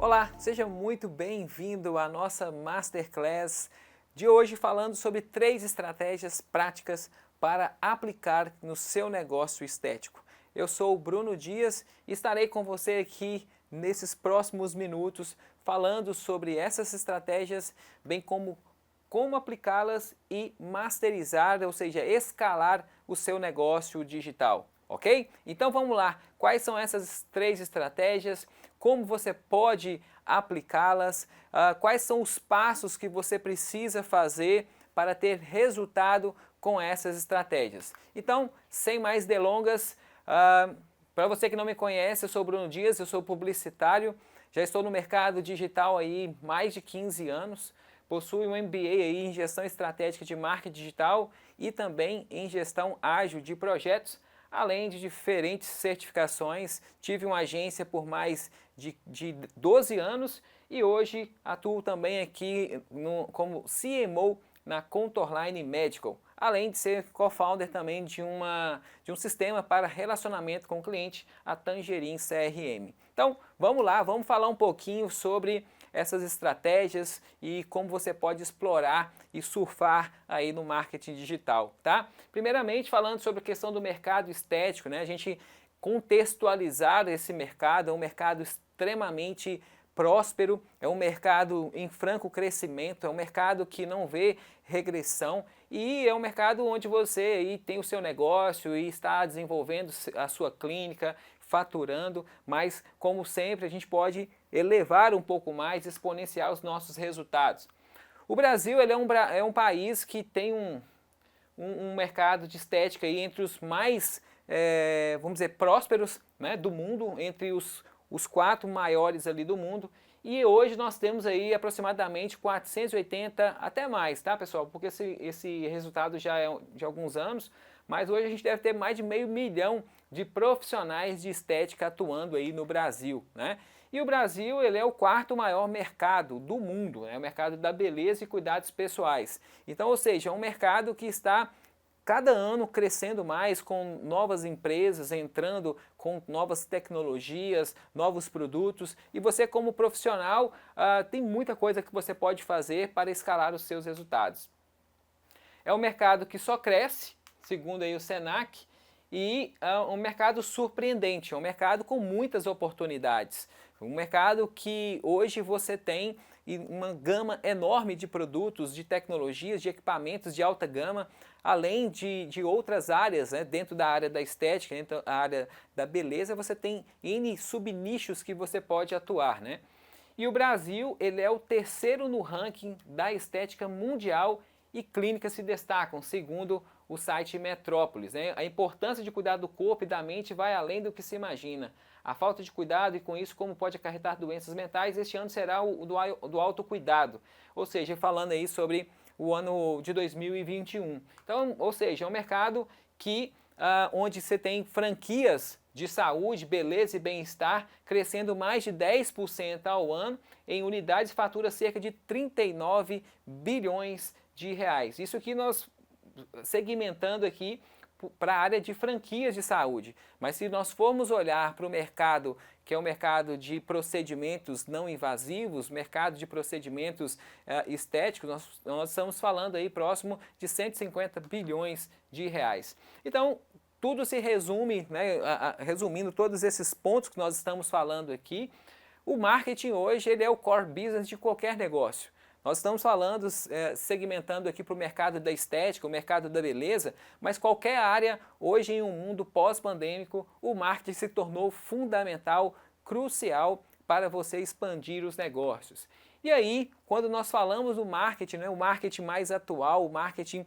Olá, seja muito bem-vindo à nossa Masterclass de hoje falando sobre 3 estratégias práticas para aplicar no seu negócio estético. Eu sou o Bruno Dias e estarei com você aqui nesses próximos minutos falando sobre essas estratégias, bem como aplicá-las e masterizar, ou seja, escalar o seu negócio digital, ok? Então vamos lá, quais são essas 3 estratégias, como você pode aplicá-las, quais são os passos que você precisa fazer para ter resultado com essas estratégias. Então, sem mais delongas, para você que não me conhece, eu sou Bruno Dias, eu sou publicitário, já estou no mercado digital aí mais de 15 anos, possuo um MBA aí em gestão estratégica de marketing digital e também em gestão ágil de projetos, além de diferentes certificações. Tive uma agência por mais de 12 anos e hoje atuo também aqui como CMO na Contourline Medical, além de ser co-founder também de um sistema para relacionamento com o cliente, a Tangerine CRM. Então, vamos lá, vamos falar um pouquinho sobre essas estratégias e como você pode explorar e surfar aí no marketing digital, tá? Primeiramente, falando sobre a questão do mercado estético, né? A gente contextualizar esse mercado, é um mercado extremamente próspero, é um mercado em franco crescimento, é um mercado que não vê regressão e é um mercado onde você aí tem o seu negócio e está desenvolvendo a sua clínica, faturando, mas como sempre a gente pode elevar um pouco mais, exponenciar os nossos resultados. O Brasil ele é um país que tem um mercado de estética aí entre os mais, vamos dizer, prósperos, né, do mundo, entre os 4 maiores ali do mundo. E hoje nós temos aí aproximadamente 480, até mais, tá pessoal? Porque esse resultado já é de alguns anos, mas hoje a gente deve ter mais de 500.000 de profissionais de estética atuando aí no Brasil, né? E o Brasil ele é o 4º maior mercado do mundo, né? O mercado da beleza e cuidados pessoais. Então, ou seja, é um mercado que está cada ano crescendo mais, com novas empresas entrando com novas tecnologias, novos produtos, e você como profissional tem muita coisa que você pode fazer para escalar os seus resultados. É um mercado que só cresce, segundo aí o Senac, e é um mercado surpreendente, é um mercado com muitas oportunidades. Um mercado que hoje você tem uma gama enorme de produtos, de tecnologias, de equipamentos de alta gama, além de outras áreas, né? Dentro da área da estética, dentro da área da beleza, você tem N subnichos que você pode atuar, né? E o Brasil, ele é o 3º no ranking da estética mundial e clínicas se destacam, segundo o site Metrópolis, né? A importância de cuidar do corpo e da mente vai além do que se imagina. A falta de cuidado e com isso como pode acarretar doenças mentais, este ano será o do autocuidado. Ou seja, falando aí sobre o ano de 2021. Então, ou seja, é um mercado que onde você tem franquias de saúde, beleza e bem-estar crescendo mais de 10% ao ano, em unidades fatura cerca de 39 bilhões de reais. Isso aqui nós segmentando aqui para a área de franquias de saúde. Mas se nós formos olhar para o mercado, que é o mercado de procedimentos não invasivos, mercado de procedimentos estéticos, nós estamos falando aí próximo de 150 bilhões de reais. Então, tudo se resume, né, resumindo todos esses pontos que nós estamos falando aqui, o marketing hoje ele é o core business de qualquer negócio. Nós estamos falando, segmentando aqui para o mercado da estética, o mercado da beleza, mas qualquer área, hoje em um mundo pós-pandêmico, o marketing se tornou fundamental, crucial para você expandir os negócios. E aí, quando nós falamos do marketing, né, o marketing mais atual, o marketing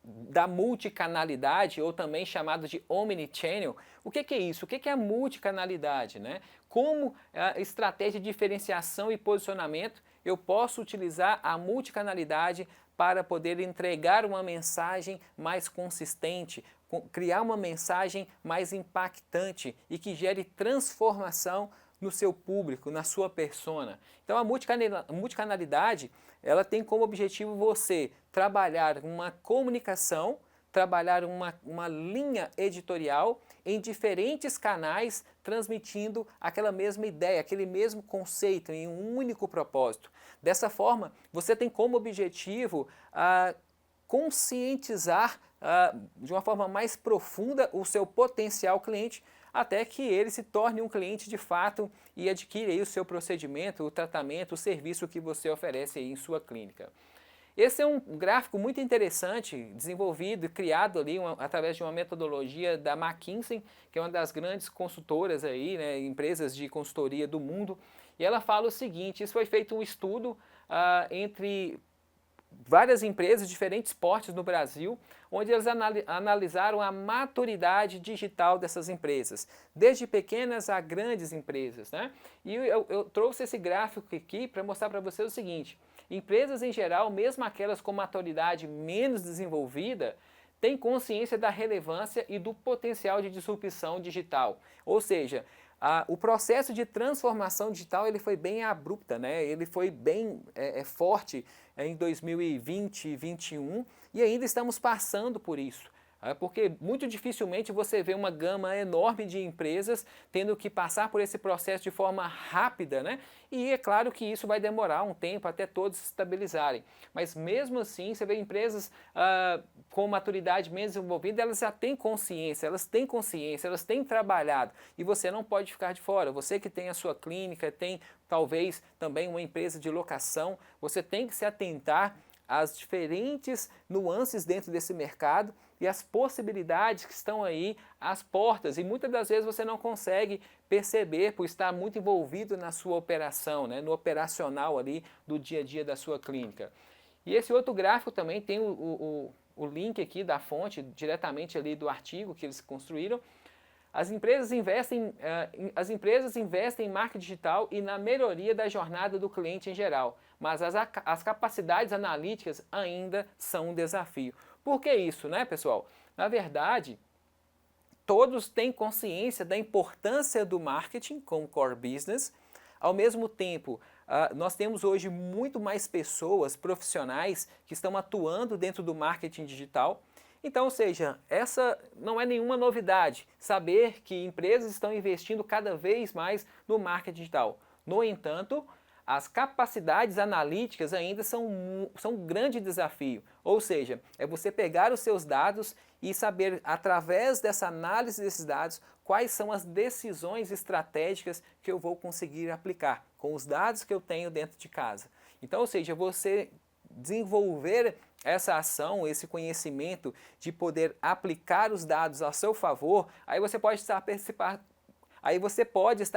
da multicanalidade, ou também chamado de omnichannel. O que é isso? O que é a multicanalidade, né? Como estratégia de diferenciação e posicionamento, eu posso utilizar a multicanalidade para poder entregar uma mensagem mais consistente, criar uma mensagem mais impactante e que gere transformação no seu público, na sua persona. Então a multicanalidade, ela tem como objetivo você trabalhar uma comunicação trabalhar uma linha editorial em diferentes canais, transmitindo aquela mesma ideia, aquele mesmo conceito em um único propósito. Dessa forma, você tem como objetivo conscientizar de uma forma mais profunda o seu potencial cliente, até que ele se torne um cliente de fato e adquira aí o seu procedimento, o tratamento, o serviço que você oferece aí em sua clínica. Esse é um gráfico muito interessante, desenvolvido e criado ali através de uma metodologia da McKinsey, que é uma das grandes consultoras aí, né, empresas de consultoria do mundo, e ela fala o seguinte: isso foi feito um estudo entre várias empresas, diferentes portes no Brasil, onde eles analisaram a maturidade digital dessas empresas, desde pequenas a grandes empresas, né? E eu trouxe esse gráfico aqui para mostrar para vocês o seguinte: empresas em geral, mesmo aquelas com maturidade menos desenvolvida, têm consciência da relevância e do potencial de disrupção digital. Ou seja, o processo de transformação digital ele foi bem abrupta, né? Ele foi bem forte em 2020 e 2021 e ainda estamos passando por isso. Porque muito dificilmente você vê uma gama enorme de empresas tendo que passar por esse processo de forma rápida, né? E é claro que isso vai demorar um tempo até todos se estabilizarem. Mas mesmo assim, você vê empresas com maturidade menos desenvolvida, elas já têm consciência, elas têm trabalhado. E você não pode ficar de fora. Você que tem a sua clínica, tem talvez também uma empresa de locação, você tem que se atentar às diferentes nuances dentro desse mercado e as possibilidades que estão aí às portas, e muitas das vezes você não consegue perceber por estar muito envolvido na sua operação, né, no operacional ali do dia a dia da sua clínica. E esse outro gráfico também tem o link aqui da fonte, diretamente ali do artigo que eles construíram. As empresas investem em marketing digital e na melhoria da jornada do cliente em geral, mas as capacidades analíticas ainda são um desafio. Por que isso, né, pessoal? Na verdade, todos têm consciência da importância do marketing como core business. Ao mesmo tempo, nós temos hoje muito mais pessoas profissionais que estão atuando dentro do marketing digital. Então, ou seja, essa não é nenhuma novidade, saber que empresas estão investindo cada vez mais no marketing digital. No entanto, as capacidades analíticas ainda são um grande desafio. Ou seja, é você pegar os seus dados e saber, através dessa análise desses dados, quais são as decisões estratégicas que eu vou conseguir aplicar com os dados que eu tenho dentro de casa. Então, ou seja, você desenvolver essa ação, esse conhecimento de poder aplicar os dados a seu favor, aí você pode estar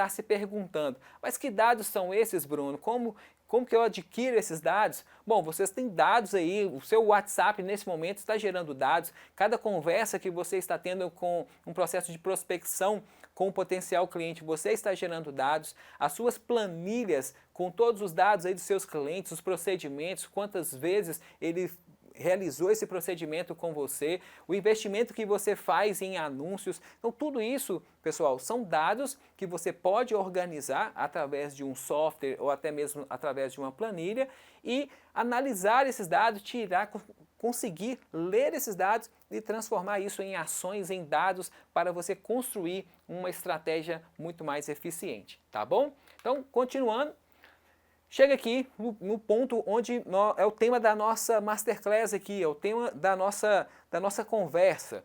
se perguntando: mas que dados são esses, Bruno? Como que eu adquiro esses dados? Bom, vocês têm dados aí, o seu WhatsApp nesse momento está gerando dados, cada conversa que você está tendo com um processo de prospecção com o potencial cliente, você está gerando dados, as suas planilhas com todos os dados aí dos seus clientes, os procedimentos, quantas vezes ele realizou esse procedimento com você, o investimento que você faz em anúncios. Então tudo isso, pessoal, são dados que você pode organizar através de um software ou até mesmo através de uma planilha e analisar esses dados, conseguir ler esses dados e transformar isso em ações, em dados, para você construir uma estratégia muito mais eficiente, tá bom? Então, continuando, chega aqui no ponto onde é o tema da nossa Masterclass aqui, é o tema da nossa conversa,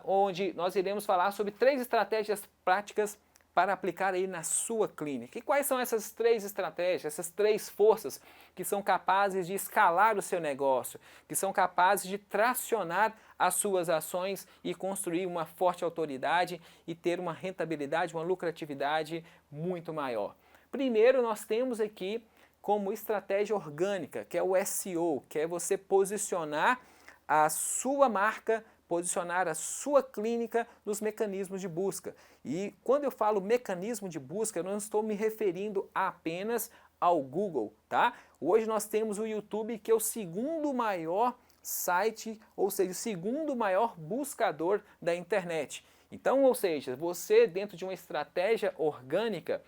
onde nós iremos falar sobre 3 estratégias práticas para aplicar aí na sua clínica. E quais são essas 3 estratégias, essas 3 forças que são capazes de escalar o seu negócio, que são capazes de tracionar as suas ações e construir uma forte autoridade e ter uma rentabilidade, uma lucratividade muito maior. Primeiro, nós temos aqui como estratégia orgânica, que é o SEO, que é você posicionar a sua marca, posicionar a sua clínica nos mecanismos de busca. E quando eu falo mecanismo de busca, eu não estou me referindo apenas ao Google, tá? Hoje nós temos o YouTube, que é o segundo maior site, ou seja, o segundo maior buscador da internet. Então, ou seja, você dentro de uma estratégia orgânica,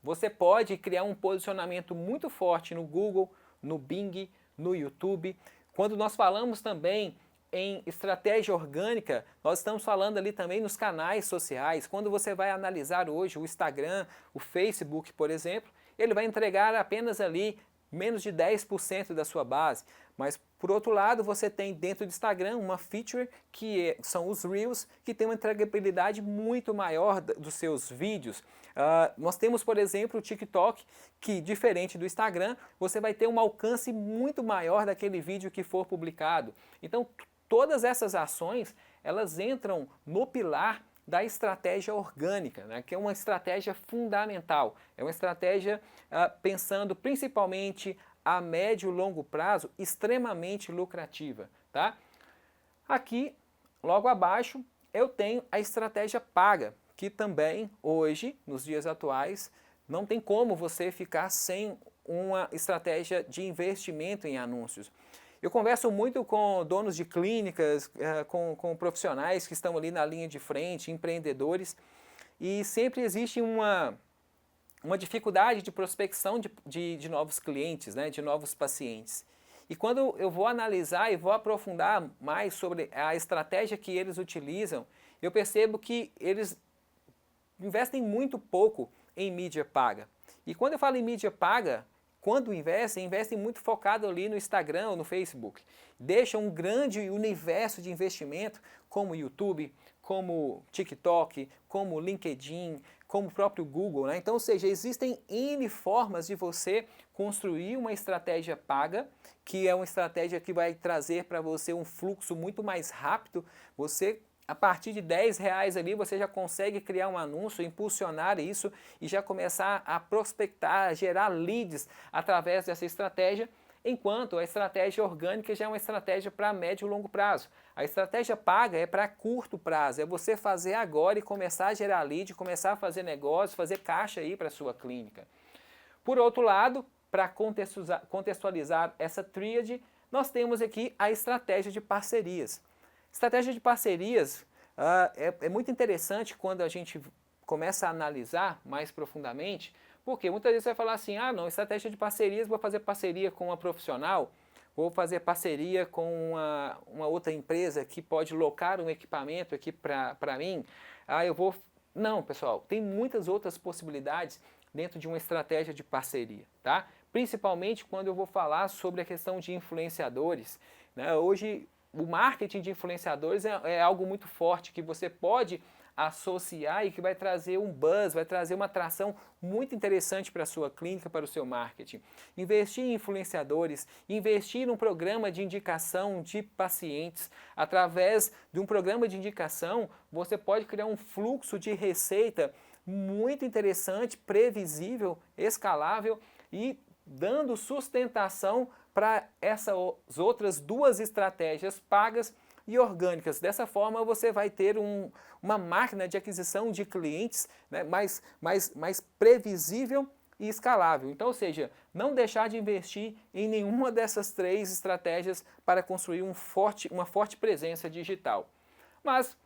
você pode criar um posicionamento muito forte no Google, no Bing, no YouTube. Quando nós falamos também em estratégia orgânica, nós estamos falando ali também nos canais sociais. Quando você vai analisar hoje o Instagram, o Facebook, por exemplo, ele vai entregar apenas ali menos de 10% da sua base. Mas, por outro lado, você tem dentro do Instagram uma feature que são os Reels, que tem uma entregabilidade muito maior dos seus vídeos. Nós temos, por exemplo, o TikTok, que diferente do Instagram, você vai ter um alcance muito maior daquele vídeo que for publicado. Então, todas essas ações, elas entram no pilar da estratégia orgânica, né, que é uma estratégia fundamental. É uma estratégia pensando principalmente a médio e longo prazo, extremamente lucrativa. Tá? Aqui, logo abaixo, eu tenho a estratégia paga, que também hoje, nos dias atuais, não tem como você ficar sem uma estratégia de investimento em anúncios. Eu converso muito com donos de clínicas, com profissionais que estão ali na linha de frente, empreendedores, e sempre existe uma dificuldade de prospecção de novos clientes, né, de novos pacientes. E quando eu vou analisar e vou aprofundar mais sobre a estratégia que eles utilizam, eu percebo que eles investem muito pouco em mídia paga. E quando eu falo em mídia paga, quando investem muito focado ali no Instagram ou no Facebook. Deixam um grande universo de investimento como YouTube, como TikTok, como LinkedIn, como o próprio Google, né? Então, ou seja, existem N formas de você construir uma estratégia paga, que é uma estratégia que vai trazer para você um fluxo muito mais rápido. Você, a partir de R$10 ali, você já consegue criar um anúncio, impulsionar isso e já começar a prospectar, a gerar leads através dessa estratégia, enquanto a estratégia orgânica já é uma estratégia para médio e longo prazo. A estratégia paga é para curto prazo, é você fazer agora e começar a gerar lead, começar a fazer negócio, fazer caixa aí para a sua clínica. Por outro lado, para contextualizar essa tríade, nós temos aqui a estratégia de parcerias. Estratégia de parcerias é muito interessante quando a gente começa a analisar mais profundamente, porque muitas vezes você vai falar assim, não, estratégia de parcerias, vou fazer parceria com uma profissional, vou fazer parceria com uma outra empresa que pode locar um equipamento aqui para mim, eu vou... Não, pessoal, tem muitas outras possibilidades dentro de uma estratégia de parceria, tá? Principalmente quando eu vou falar sobre a questão de influenciadores, né? Hoje, o marketing de influenciadores é algo muito forte, que você pode associar e que vai trazer um buzz, vai trazer uma atração muito interessante para a sua clínica, para o seu marketing. Investir em influenciadores, investir num programa de indicação de pacientes. Através de um programa de indicação, você pode criar um fluxo de receita muito interessante, previsível, escalável e dando sustentação para essas outras duas estratégias pagas e orgânicas. Dessa forma, você vai ter uma máquina de aquisição de clientes, né, mais previsível e escalável. Então, ou seja, não deixar de investir em nenhuma dessas três estratégias para construir uma forte presença digital. Mas,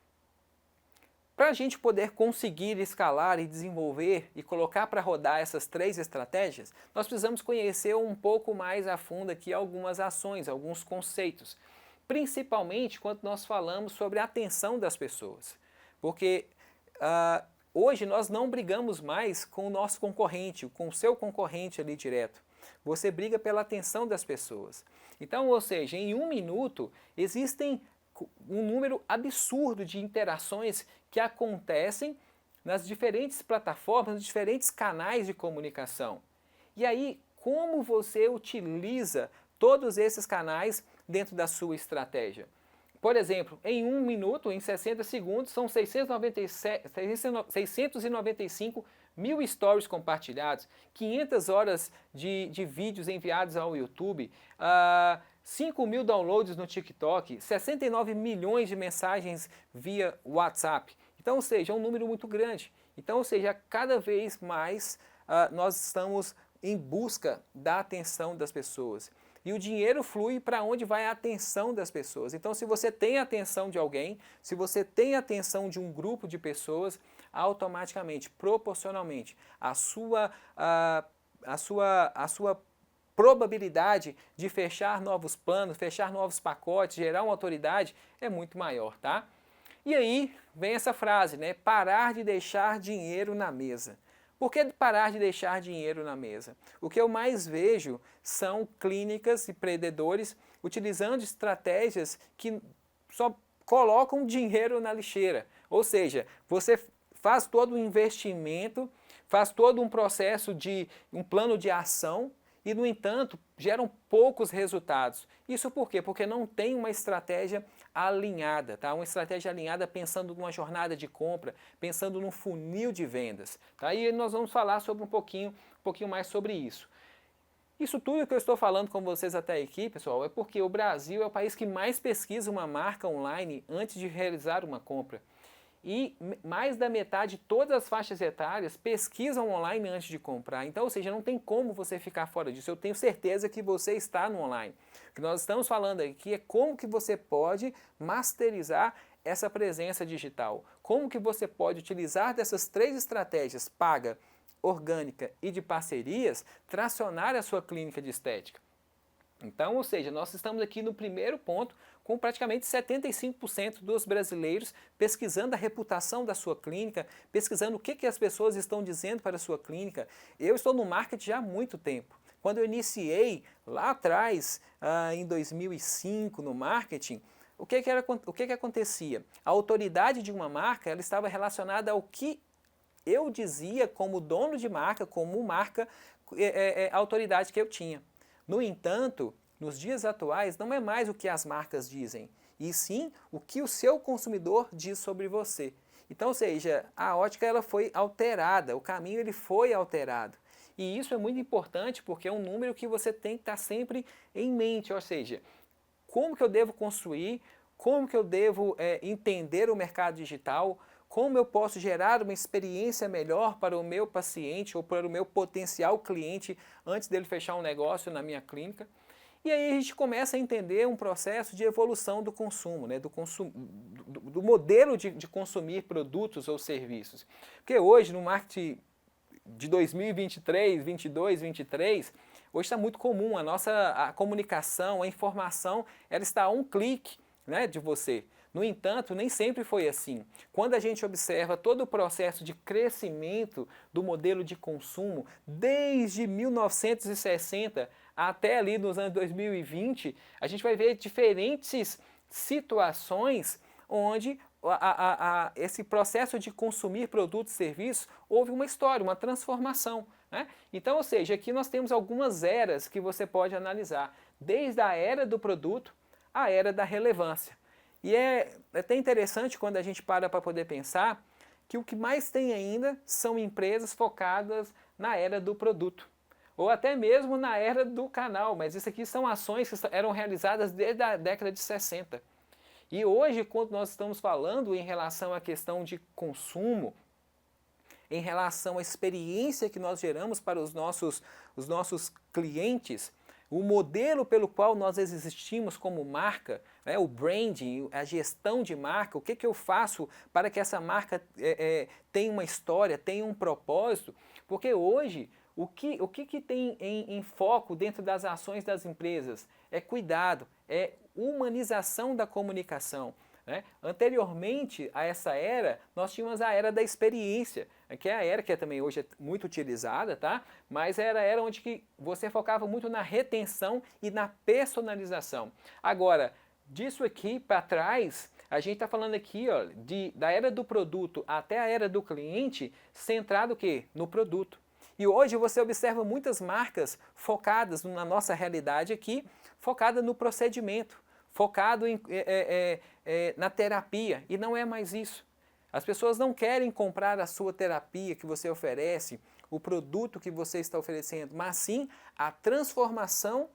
para a gente poder conseguir escalar e desenvolver e colocar para rodar essas três estratégias, nós precisamos conhecer um pouco mais a fundo aqui algumas ações, alguns conceitos. Principalmente quando nós falamos sobre a atenção das pessoas. Porque hoje nós não brigamos mais com o nosso concorrente, com o seu concorrente ali direto. Você briga pela atenção das pessoas. Então, ou seja, em 1 minuto existem um número absurdo de interações que acontecem nas diferentes plataformas, nos diferentes canais de comunicação. E aí, como você utiliza todos esses canais dentro da sua estratégia? Por exemplo, em 1 minuto, em 60 segundos, são 695 mil stories compartilhados, 500 horas de vídeos enviados ao YouTube, 5 mil downloads no TikTok, 69 milhões de mensagens via WhatsApp. Então, ou seja, é um número muito grande. Então, ou seja, cada vez mais nós estamos em busca da atenção das pessoas. E o dinheiro flui para onde vai a atenção das pessoas. Então, se você tem a atenção de alguém, se você tem a atenção de um grupo de pessoas, automaticamente, proporcionalmente, a sua probabilidade de fechar novos planos, fechar novos pacotes, gerar uma autoridade é muito maior, tá? E aí vem essa frase, né? Parar de deixar dinheiro na mesa. Por que parar de deixar dinheiro na mesa? O que eu mais vejo são clínicas e empreendedores utilizando estratégias que só colocam dinheiro na lixeira. Ou seja, você faz todo um investimento, faz todo um processo de um plano de ação e, no entanto, geram poucos resultados. Isso por quê? Porque não tem uma estratégia alinhada, tá? Uma estratégia alinhada pensando numa jornada de compra, pensando num funil de vendas, tá? E nós vamos falar sobre um pouquinho mais sobre isso. Isso tudo que eu estou falando com vocês até aqui, pessoal, é porque o Brasil é o país que mais pesquisa uma marca online antes de realizar uma compra. E mais da metade de todas as faixas etárias pesquisam online antes de comprar. Então, ou seja, não tem como você ficar fora disso. Eu tenho certeza que você está no online. O que nós estamos falando aqui é como que você pode masterizar essa presença digital. Como que você pode utilizar dessas três estratégias, paga, orgânica e de parcerias, tracionar a sua clínica de estética. Então, ou seja, nós estamos aqui no primeiro ponto, com praticamente 75% dos brasileiros pesquisando a reputação da sua clínica, pesquisando o que as pessoas estão dizendo para a sua clínica. Eu estou no marketing já há muito tempo. Quando eu iniciei lá atrás, em 2005, no marketing, o que acontecia? A autoridade de uma marca ela estava relacionada ao que eu dizia como dono de marca, como marca, a autoridade que eu tinha. No entanto, nos dias atuais, não é mais o que as marcas dizem, e sim o que o seu consumidor diz sobre você. Então, ou seja, a ótica ela foi alterada, o caminho ele foi alterado. E isso é muito importante porque é um número que você tem que estar sempre em mente, ou seja, como que eu devo construir, como que eu devo entender o mercado digital, como eu posso gerar uma experiência melhor para o meu paciente ou para o meu potencial cliente antes dele fechar um negócio na minha clínica. E aí a gente começa a entender um processo de evolução do consumo, né? do modelo de consumir produtos ou serviços. Porque hoje, no marketing de 2023, 22, 23, hoje está muito comum a comunicação, a informação, ela está a um clique, né, de você. No entanto, nem sempre foi assim. Quando a gente observa todo o processo de crescimento do modelo de consumo, desde 1960 até ali nos anos 2020, a gente vai ver diferentes situações onde esse processo de consumir produtos e serviços houve uma história, uma transformação, né? Então, ou seja, aqui nós temos algumas eras que você pode analisar, desde a era do produto à era da relevância. E é até interessante quando a gente para poder pensar que o que mais tem ainda são empresas focadas na era do produto, ou até mesmo na era do canal, mas isso aqui são ações que eram realizadas desde a década de 60. E hoje, quando nós estamos falando em relação à questão de consumo, em relação à experiência que nós geramos para os nossos clientes, o modelo pelo qual nós existimos como marca, né, o branding, a gestão de marca, o que eu faço para que essa marca tenha uma história, tenha um propósito, porque hoje o que tem em foco dentro das ações das empresas? É cuidado, é humanização da comunicação. Né? Anteriormente a essa era, nós tínhamos a era da experiência, que é a era que também hoje é muito utilizada, tá? Mas era a era onde que você focava muito na retenção e na personalização. Agora, disso aqui para trás, a gente está falando aqui ó, da era do produto até a era do cliente, centrado o quê? No produto. E hoje você observa muitas marcas focadas na nossa realidade aqui, focada no procedimento, focado na terapia, e não é mais isso. As pessoas não querem comprar a sua terapia que você oferece, o produto que você está oferecendo, mas sim a transformação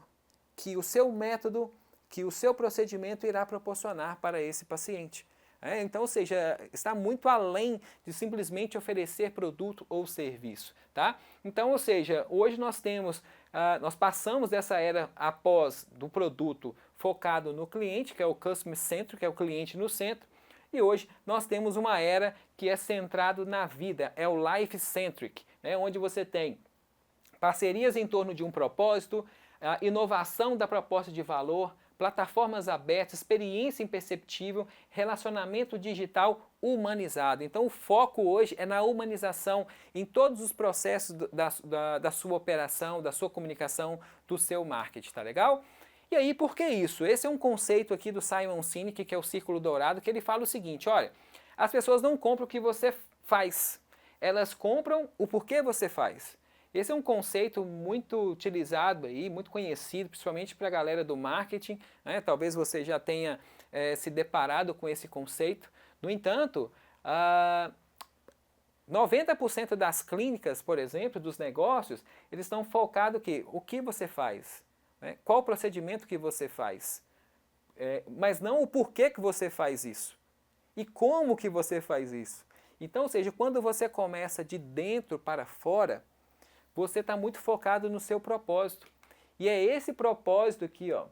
que o seu método, que o seu procedimento irá proporcionar para esse paciente. Então, ou seja, está muito além de simplesmente oferecer produto ou serviço, tá? Então, ou seja, hoje nós temos, nós passamos dessa era após do produto focado no cliente, que é o Customer Centric, que é o cliente no centro, e hoje nós temos uma era que é centrado na vida, é o Life Centric, né, onde você tem parcerias em torno de um propósito, a inovação da proposta de valor, plataformas abertas, experiência imperceptível, relacionamento digital humanizado. Então o foco hoje é na humanização em todos os processos da sua operação, da sua comunicação, do seu marketing, tá legal? E aí, por que isso? Esse é um conceito aqui do Simon Sinek, que é o Círculo Dourado, que ele fala o seguinte, olha, as pessoas não compram o que você faz, elas compram o porquê você faz. Esse é um conceito muito utilizado aí, muito conhecido, principalmente para a galera do marketing, né? Talvez você já tenha se deparado com esse conceito. No entanto, 90% das clínicas, por exemplo, dos negócios, eles estão focados o que você faz, né? Qual o procedimento que você faz, mas não o porquê que você faz isso e como que você faz isso. Então, ou seja, quando você começa de dentro para fora, você está muito focado no seu propósito. E é esse propósito aqui, ó,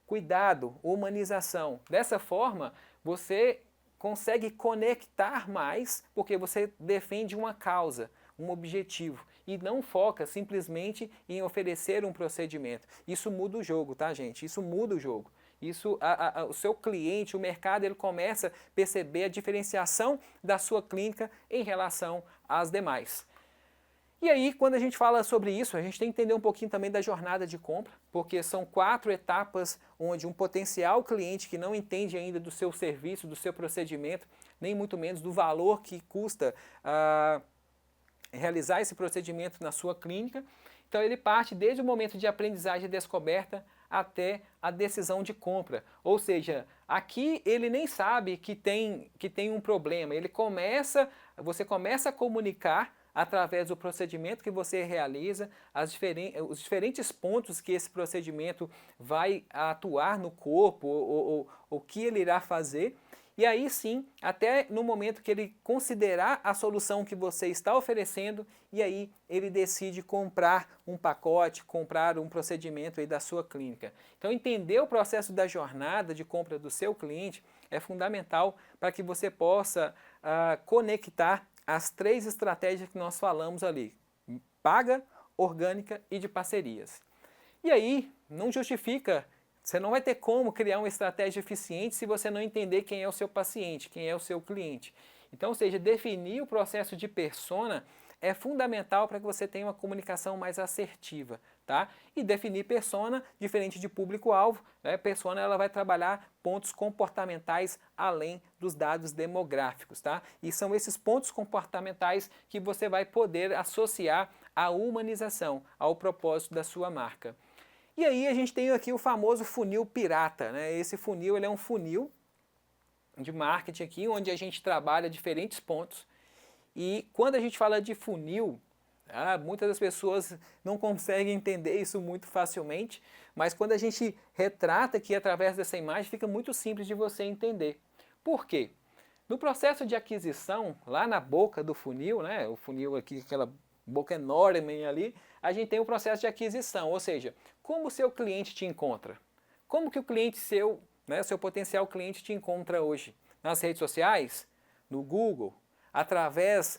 cuidado, humanização. Dessa forma, você consegue conectar mais, porque você defende uma causa, um objetivo, e não foca simplesmente em oferecer um procedimento. Isso muda o jogo, tá, gente? Isso muda o jogo. Isso, o seu cliente, o mercado, ele começa a perceber a diferenciação da sua clínica em relação às demais. E aí, quando a gente fala sobre isso, a gente tem que entender um pouquinho também da jornada de compra, porque são 4 etapas onde um potencial cliente que não entende ainda do seu serviço, do seu procedimento, nem muito menos do valor que custa realizar esse procedimento na sua clínica. Então ele parte desde o momento de aprendizagem e descoberta até a decisão de compra. Ou seja, aqui ele nem sabe que tem um problema, você começa a comunicar através do procedimento que você realiza, os diferentes pontos que esse procedimento vai atuar no corpo, ou o que ele irá fazer, e aí sim, até no momento que ele considerar a solução que você está oferecendo, e aí ele decide comprar um pacote, comprar um procedimento aí da sua clínica. Então entender o processo da jornada de compra do seu cliente é fundamental para que você possa conectar as 3 estratégias que nós falamos ali, paga, orgânica e de parcerias. E aí, não justifica, você não vai ter como criar uma estratégia eficiente se você não entender quem é o seu paciente, quem é o seu cliente. Então, ou seja, definir o processo de persona é fundamental para que você tenha uma comunicação mais assertiva, tá? E definir persona, diferente de público-alvo, né? Persona ela vai trabalhar pontos comportamentais além dos dados demográficos, tá? E são esses pontos comportamentais que você vai poder associar à humanização, ao propósito da sua marca. E aí a gente tem aqui o famoso funil pirata, né? Esse funil ele é um funil de marketing aqui, onde a gente trabalha diferentes pontos. E quando a gente fala de funil, muitas das pessoas não conseguem entender isso muito facilmente, mas quando a gente retrata aqui através dessa imagem, fica muito simples de você entender. Por quê? No processo de aquisição, lá na boca do funil, né, o funil aqui, aquela boca enorme ali, a gente tem o processo de aquisição, ou seja, como o seu cliente te encontra? Como que o cliente seu, né, seu potencial cliente te encontra hoje? Nas redes sociais? No Google? Através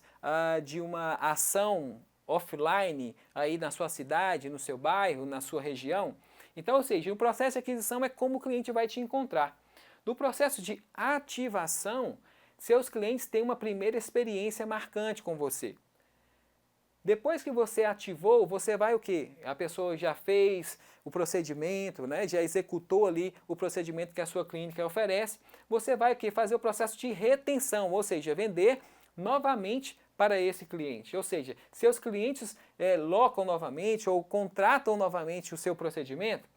de uma ação offline aí na sua cidade, no seu bairro, na sua região? Então, ou seja, o processo de aquisição é como o cliente vai te encontrar. No processo de ativação, seus clientes têm uma primeira experiência marcante com você. Depois que você ativou, você vai o quê? A pessoa já fez o procedimento, né? Já executou ali o procedimento que a sua clínica oferece. Você vai o quê? Fazer o processo de retenção, ou seja, vender novamente para esse cliente. Ou seja, seus clientes locam novamente ou contratam novamente o seu procedimento.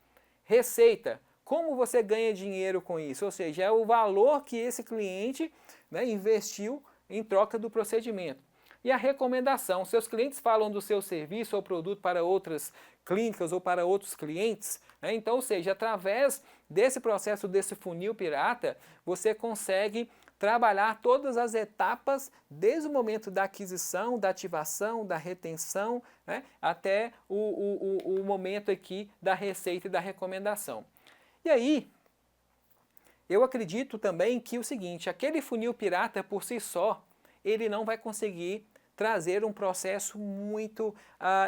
Receita. Como você ganha dinheiro com isso? Ou seja, é o valor que esse cliente, né, investiu em troca do procedimento. E a recomendação, seus clientes falam do seu serviço ou produto para outras clínicas ou para outros clientes, né? Então, ou seja, através desse processo, desse funil pirata, você consegue trabalhar todas as etapas, desde o momento da aquisição, da ativação, da retenção, né, até o momento aqui da receita e da recomendação. E aí, eu acredito também que o seguinte, aquele funil pirata por si só, ele não vai conseguir trazer um processo muito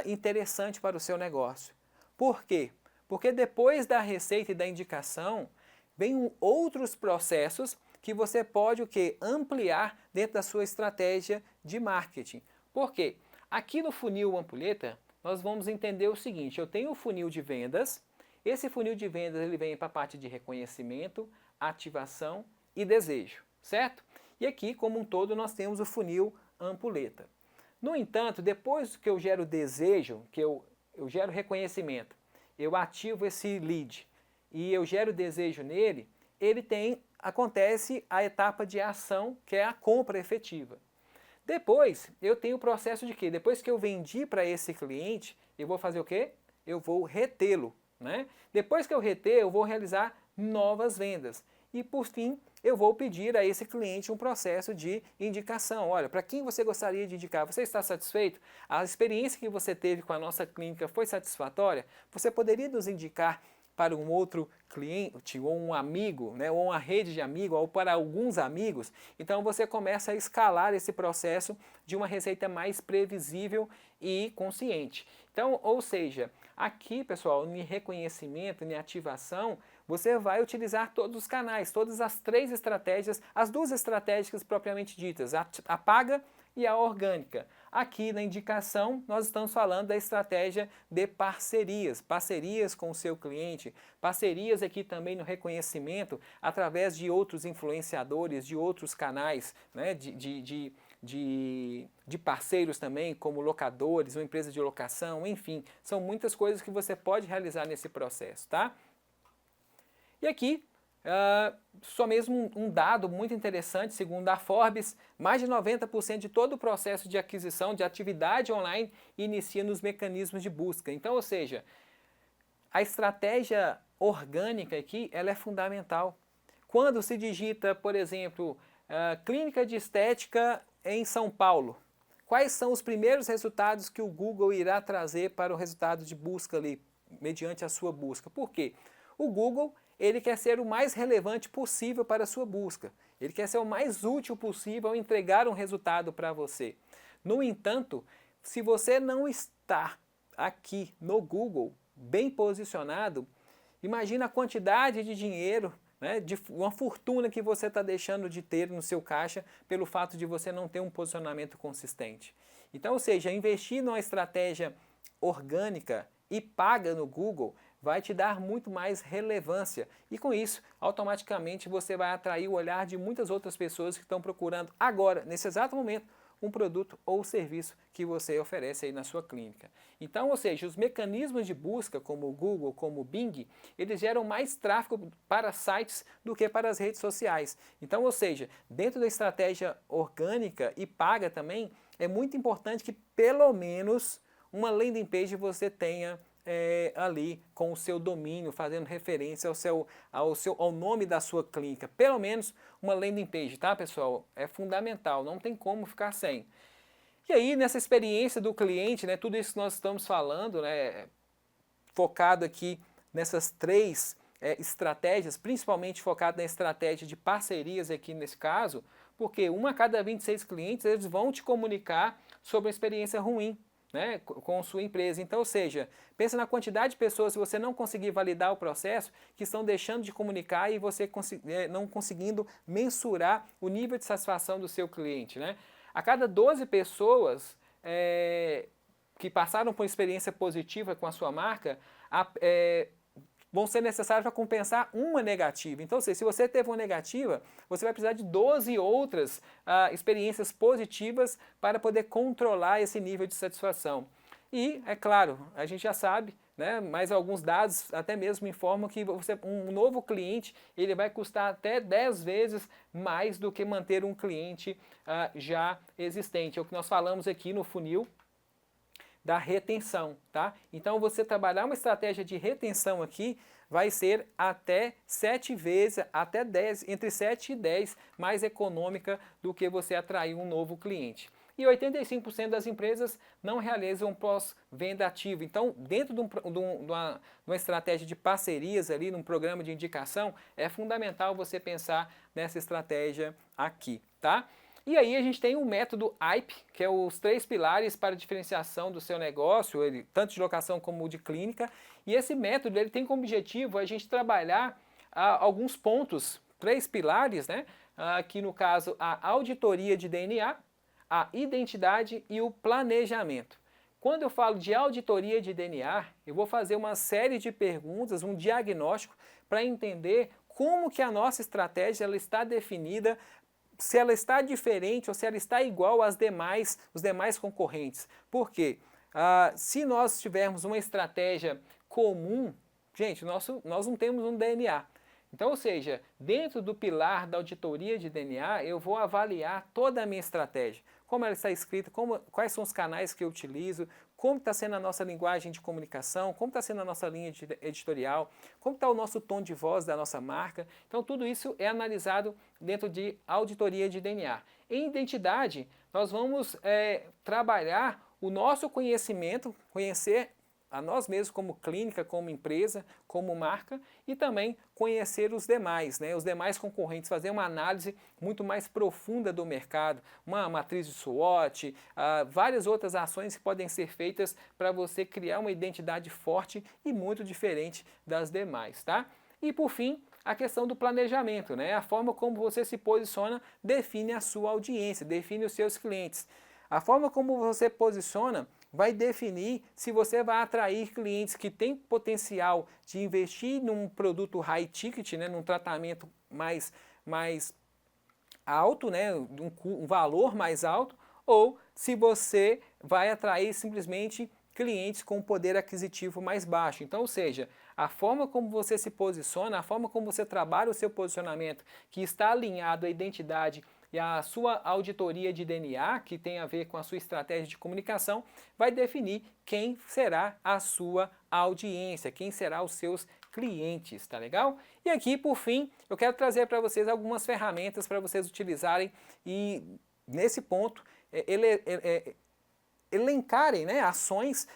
interessante para o seu negócio. Por quê? Porque depois da receita e da indicação, vem outros processos que você pode o quê? Ampliar dentro da sua estratégia de marketing. Por quê? Aqui no funil Ampulheta, nós vamos entender o seguinte, eu tenho o funil de vendas, esse funil de vendas ele vem para a parte de reconhecimento, ativação e desejo, certo? E aqui, como um todo, nós temos o funil Ampulheta. No entanto, depois que eu gero desejo, que eu gero reconhecimento, eu ativo esse lead e eu gero desejo nele, acontece a etapa de ação, que é a compra efetiva. Depois, eu tenho o processo de quê? Depois que eu vendi para esse cliente, eu vou fazer o quê? Eu vou retê-lo, né? Depois que eu reter, eu vou realizar novas vendas. E por fim, eu vou pedir a esse cliente um processo de indicação. Olha, para quem você gostaria de indicar? Você está satisfeito? A experiência que você teve com a nossa clínica foi satisfatória? Você poderia nos indicar para um outro cliente, ou um amigo, né, ou uma rede de amigos, ou para alguns amigos? Então você começa a escalar esse processo de uma receita mais previsível e consciente. Então, ou seja, aqui, pessoal, em reconhecimento, em ativação, você vai utilizar todos os canais, todas as três estratégias, as duas estratégias propriamente ditas, a paga e a orgânica. Aqui na indicação, nós estamos falando da estratégia de parcerias, parcerias com o seu cliente, parcerias aqui também no reconhecimento, através de outros influenciadores, de outros canais, né, de parceiros também, como locadores, uma empresa de locação, enfim, são muitas coisas que você pode realizar nesse processo, tá? E aqui, só mesmo um dado muito interessante, segundo a Forbes, mais de 90% de todo o processo de aquisição de atividade online inicia nos mecanismos de busca. Então, ou seja, a estratégia orgânica aqui, ela é fundamental. Quando se digita, por exemplo, clínica de estética em São Paulo, quais são os primeiros resultados que o Google irá trazer para o resultado de busca ali, mediante a sua busca? Por quê? O Google, ele quer ser o mais relevante possível para a sua busca. Ele quer ser o mais útil possível ao entregar um resultado para você. No entanto, se você não está aqui no Google bem posicionado, imagina a quantidade de dinheiro, né, de uma fortuna que você está deixando de ter no seu caixa pelo fato de você não ter um posicionamento consistente. Então, ou seja, investir numa estratégia orgânica e paga no Google vai te dar muito mais relevância e com isso, automaticamente você vai atrair o olhar de muitas outras pessoas que estão procurando agora, nesse exato momento, um produto ou serviço que você oferece aí na sua clínica. Então, ou seja, os mecanismos de busca, como o Google, como o Bing, eles geram mais tráfego para sites do que para as redes sociais. Então, ou seja, dentro da estratégia orgânica e paga também, é muito importante que pelo menos uma landing page você tenha ali com o seu domínio, fazendo referência ao nome da sua clínica. Pelo menos uma landing page, tá, pessoal? É fundamental, não tem como ficar sem. E aí, nessa experiência do cliente, né, tudo isso que nós estamos falando, né, focado aqui nessas três estratégias, principalmente focado na estratégia de parcerias aqui nesse caso, porque uma a cada 26 clientes, eles vão te comunicar sobre uma experiência ruim, né, com sua empresa. Então, ou seja, pensa na quantidade de pessoas, se você não conseguir validar o processo, que estão deixando de comunicar e você não conseguindo mensurar o nível de satisfação do seu cliente, né? A cada 12 pessoas que passaram por uma experiência positiva com a sua marca, vão ser necessárias para compensar uma negativa. Então, se você teve uma negativa, você vai precisar de 12 outras experiências positivas para poder controlar esse nível de satisfação. E, é claro, a gente já sabe, né, mas alguns dados até mesmo informam que um novo cliente ele vai custar até 10 vezes mais do que manter um cliente já existente. É o que nós falamos aqui no funil da retenção, tá? Então você trabalhar uma estratégia de retenção aqui vai ser até 7 vezes, até 10, entre 7 e 10 mais econômica do que você atrair um novo cliente. E 85% das empresas não realizam pós-venda ativo. Então, dentro de uma estratégia de parcerias ali, num programa de indicação, é fundamental você pensar nessa estratégia aqui, tá? E aí a gente tem o método AIP, que é os 3 pilares para a diferenciação do seu negócio, tanto de locação como de clínica. E esse método ele tem como objetivo a gente trabalhar alguns pontos, 3 pilares, né? Aqui no caso a auditoria de DNA, a identidade e o planejamento. Quando eu falo de auditoria de DNA, eu vou fazer uma série de perguntas, um diagnóstico, para entender como que a nossa estratégia ela está definida, se ela está diferente ou se ela está igual às os demais concorrentes. Por quê? Se nós tivermos uma estratégia comum, gente, nós não temos um DNA. Então, ou seja, dentro do pilar da auditoria de DNA, eu vou avaliar toda a minha estratégia. Como ela está escrita, quais são os canais que eu utilizo, como está sendo a nossa linguagem de comunicação, como está sendo a nossa linha editorial, como está o nosso tom de voz da nossa marca. Então, tudo isso é analisado dentro de auditoria de DNA. Em identidade, nós vamos trabalhar o nosso conhecimento, conhecer a nós mesmos como clínica, como empresa, como marca e também conhecer os demais, né, os demais concorrentes, fazer uma análise muito mais profunda do mercado, uma matriz de SWOT, várias outras ações que podem ser feitas para você criar uma identidade forte e muito diferente das demais, tá? E por fim, a questão do planejamento, né? A forma como você se posiciona define a sua audiência, define os seus clientes. A forma como você posiciona vai definir se você vai atrair clientes que têm potencial de investir num produto high ticket, né, num tratamento mais alto, né, um valor mais alto, ou se você vai atrair simplesmente clientes com poder aquisitivo mais baixo. Então, ou seja, a forma como você se posiciona, a forma como você trabalha o seu posicionamento, que está alinhado à identidade e a sua auditoria de DNA, que tem a ver com a sua estratégia de comunicação, vai definir quem será a sua audiência, quem será os seus clientes, tá legal? E aqui, por fim, eu quero trazer para vocês algumas ferramentas para vocês utilizarem e, nesse ponto, elencarem, né, ações,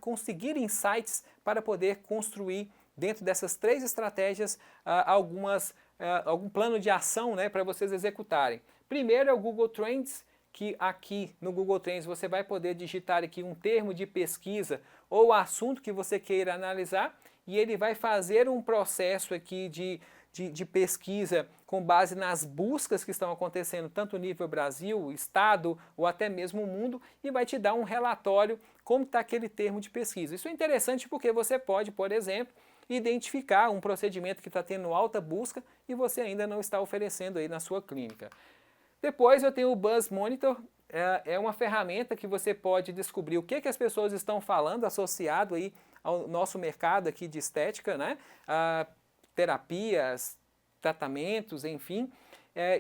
conseguir insights para poder construir dentro dessas 3 estratégias algum plano de ação, né, para vocês executarem. Primeiro é o Google Trends, que aqui no Google Trends você vai poder digitar aqui um termo de pesquisa ou assunto que você queira analisar e ele vai fazer um processo aqui de pesquisa com base nas buscas que estão acontecendo tanto nível Brasil, Estado ou até mesmo o mundo e vai te dar um relatório como está aquele termo de pesquisa. Isso é interessante porque você pode, por exemplo, identificar um procedimento que está tendo alta busca e você ainda não está oferecendo aí na sua clínica. Depois eu tenho o Buzz Monitor, é uma ferramenta que você pode descobrir o que as pessoas estão falando associado aí ao nosso mercado aqui de estética, né? Terapias, tratamentos, enfim,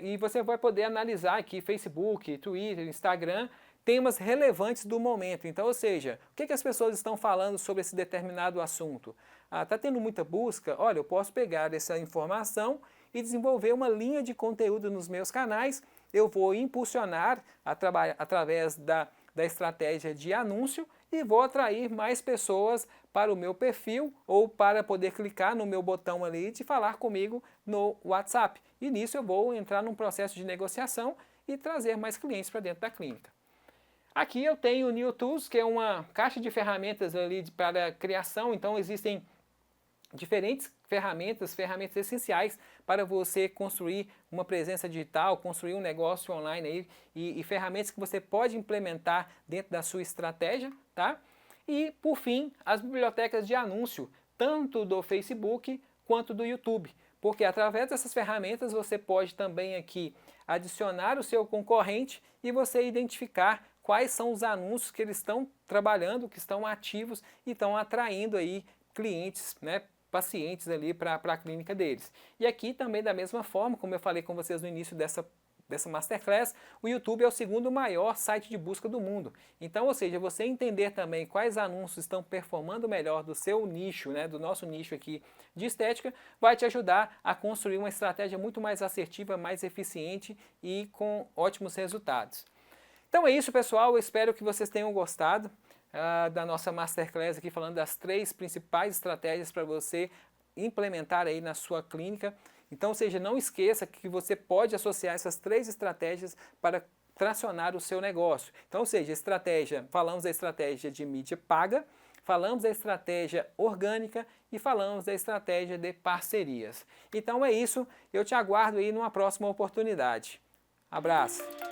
e você vai poder analisar aqui Facebook, Twitter, Instagram, temas relevantes do momento. Então, ou seja, o que as pessoas estão falando sobre esse determinado assunto? Está tendo muita busca? Olha, eu posso pegar essa informação e desenvolver uma linha de conteúdo nos meus canais, eu vou impulsionar através da estratégia de anúncio e vou atrair mais pessoas para o meu perfil ou para poder clicar no meu botão ali de falar comigo no WhatsApp. E nisso eu vou entrar num processo de negociação e trazer mais clientes para dentro da clínica. Aqui eu tenho o New Tools, que é uma caixa de ferramentas ali para criação, então existem diferentes ferramentas essenciais para você construir uma presença digital, construir um negócio online aí, e ferramentas que você pode implementar dentro da sua estratégia, tá? E, por fim, as bibliotecas de anúncio, tanto do Facebook quanto do YouTube, porque através dessas ferramentas você pode também aqui adicionar o seu concorrente e você identificar quais são os anúncios que eles estão trabalhando, que estão ativos e estão atraindo aí clientes, né, pacientes ali para a clínica deles. E aqui também da mesma forma, como eu falei com vocês no início dessa Masterclass, o YouTube é o segundo maior site de busca do mundo. Então, ou seja, você entender também quais anúncios estão performando melhor do seu nicho, né, do nosso nicho aqui de estética, vai te ajudar a construir uma estratégia muito mais assertiva, mais eficiente e com ótimos resultados. Então é isso, pessoal, eu espero que vocês tenham gostado da nossa Masterclass aqui falando das 3 principais estratégias para você implementar aí na sua clínica Então, ou seja, não esqueça que você pode associar essas 3 estratégias para tracionar o seu negócio. Então, ou seja, falamos da estratégia de mídia paga, falamos da estratégia orgânica e falamos da estratégia de parcerias. Então é isso, eu te aguardo aí numa próxima oportunidade. Abraço!